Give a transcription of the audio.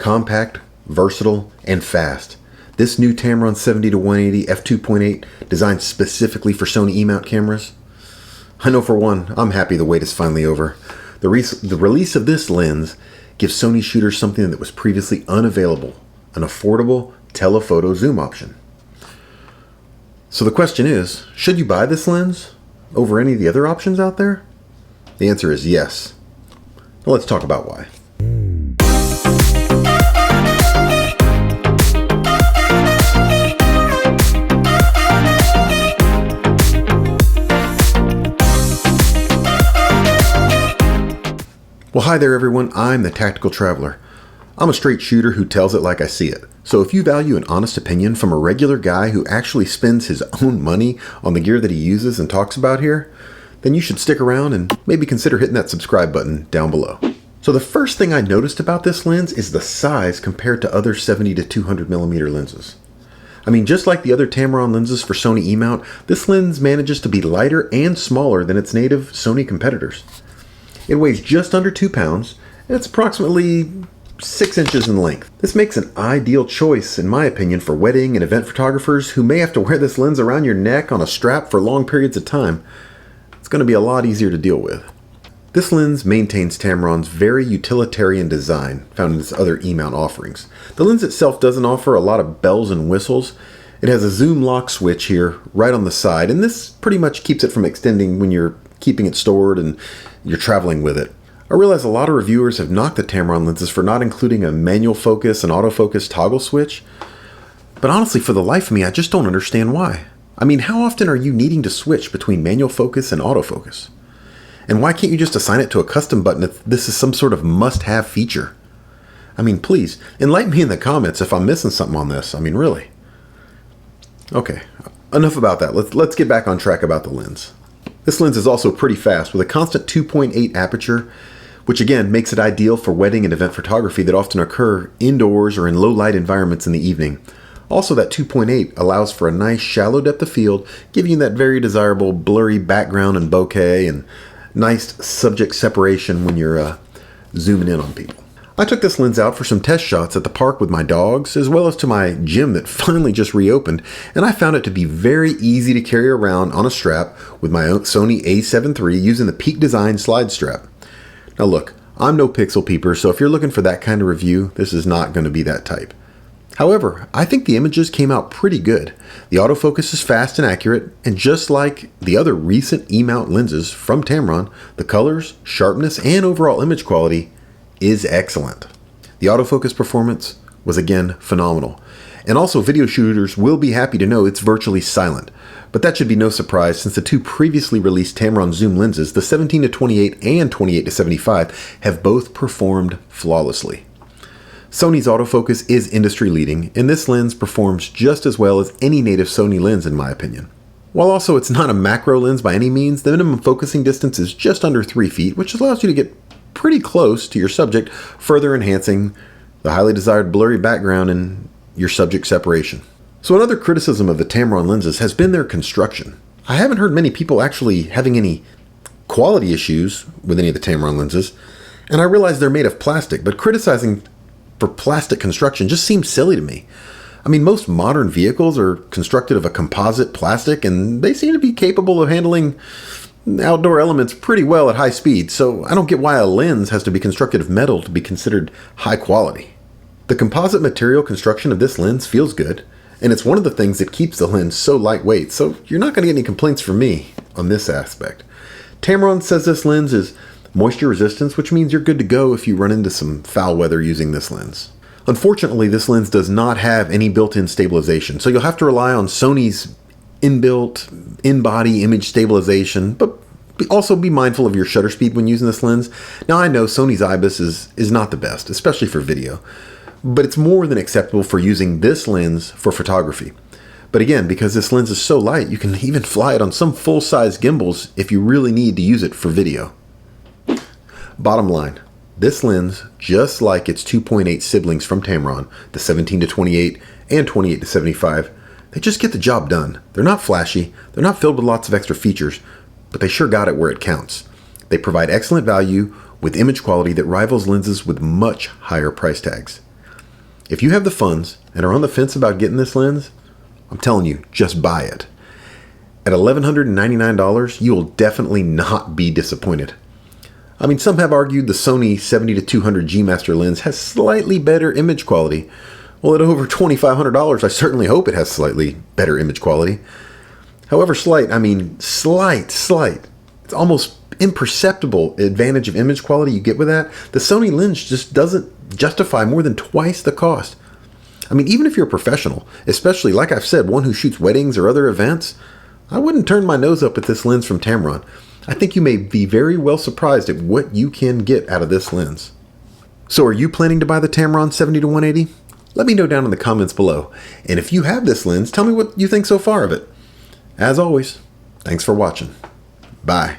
Compact, versatile, and fast. This new Tamron 70-180 f2.8 designed specifically for Sony E mount cameras. I know for one, I'm happy the wait is finally over. The release of this lens gives Sony shooters something that was previously unavailable, an affordable telephoto zoom option. So the question is, should you buy this lens over any of the other options out there? The answer is yes. Now let's talk about why. Well, hi there everyone, I'm the Tactical Traveler. I'm a straight shooter who tells it like I see it. So if you value an honest opinion from a regular guy who actually spends his own money on the gear that he uses and talks about here, then you should stick around and maybe consider hitting that subscribe button down below. So the first thing I noticed about this lens is the size compared to other 70 to 200mm lenses. I mean, just like the other Tamron lenses for Sony E mount, this lens manages to be lighter and smaller than its native Sony competitors. It weighs just under 2 pounds, and it's approximately 6 inches in length. This makes an ideal choice, in my opinion, for wedding and event photographers who may have to wear this lens around your neck on a strap for long periods of time. It's going to be a lot easier to deal with. This lens maintains Tamron's very utilitarian design found in its other E-mount offerings. The lens itself doesn't offer a lot of bells and whistles. It has a zoom lock switch here right on the side, and this pretty much keeps it from extending when you're keeping it stored and you're traveling with it. I realize a lot of reviewers have knocked the Tamron lenses for not including a manual focus and autofocus toggle switch, but honestly, for the life of me, I just don't understand why. I mean, how often are you needing to switch between manual focus and autofocus? And why can't you just assign it to a custom button if this is some sort of must-have feature? I mean, please, enlighten me in the comments if I'm missing something on this. I mean, really. Okay, enough about that. Let's get back on track about the lens. This lens is also pretty fast with a constant 2.8 aperture, which again makes it ideal for wedding and event photography that often occur indoors or in low light environments in the evening. Also, that 2.8 allows for a nice shallow depth of field, giving you that very desirable blurry background and bokeh and nice subject separation when you're zooming in on people. I took this lens out for some test shots at the park with my dogs, as well as to my gym that finally just reopened, and I found it to be very easy to carry around on a strap with my own Sony A7iii using the Peak Design slide strap. Now look, I'm no pixel peeper, so if you're looking for that kind of review, this is not going to be that type. However, I think the images came out pretty good. The autofocus is fast and accurate, and just like the other recent E-mount lenses from Tamron, the colors, sharpness, and overall image quality is excellent. The autofocus performance was again phenomenal. And also, video shooters will be happy to know it's virtually silent. But that should be no surprise since the two previously released Tamron zoom lenses, the 17-28 and 28-75, have both performed flawlessly. Sony's autofocus is industry leading, and this lens performs just as well as any native Sony lens in my opinion. While also it's not a macro lens by any means, the minimum focusing distance is just under 3 feet, which allows you to get pretty close to your subject, further enhancing the highly desired blurry background and your subject separation. So another criticism of the Tamron lenses has been their construction. I haven't heard many people actually having any quality issues with any of the Tamron lenses, and I realize they're made of plastic, but criticizing for plastic construction just seems silly to me. I mean, most modern vehicles are constructed of a composite plastic, and they seem to be capable of handling outdoor elements pretty well at high speed, so I don't get why a lens has to be constructed of metal to be considered high quality. The composite material construction of this lens feels good, and it's one of the things that keeps the lens so lightweight, so you're not going to get any complaints from me on this aspect. Tamron says this lens is moisture resistant, which means you're good to go if you run into some foul weather using this lens. Unfortunately, this lens does not have any built-in stabilization, so you'll have to rely on Sony's inbuilt in-body image stabilization, but also be mindful of your shutter speed when using this lens. Now I know Sony's IBIS is not the best, especially for video, but it's more than acceptable for using this lens for photography. But again, because this lens is so light, you can even fly it on some full-size gimbals if you really need to use it for video. Bottom line, this lens, just like its 2.8 siblings from Tamron, the 17-28 and 28-75, they just get the job done. They're not flashy, they're not filled with lots of extra features, but they sure got it where it counts. They provide excellent value with image quality that rivals lenses with much higher price tags. If you have the funds and are on the fence about getting this lens, I'm telling you, just buy it. At $1,199, you will definitely not be disappointed. I mean, some have argued the Sony 70-200 G Master lens has slightly better image quality. Well, at over $2,500, I certainly hope it has slightly better image quality. However slight, I mean slight. It's almost imperceptible advantage of image quality you get with that. The Sony lens just doesn't justify more than twice the cost. I mean, even if you're a professional, especially, like I've said, one who shoots weddings or other events, I wouldn't turn my nose up at this lens from Tamron. I think you may be very well surprised at what you can get out of this lens. So are you planning to buy the Tamron 70-180? Let me know down in the comments below. And if you have this lens, tell me what you think so far of it. As always, thanks for watching. Bye.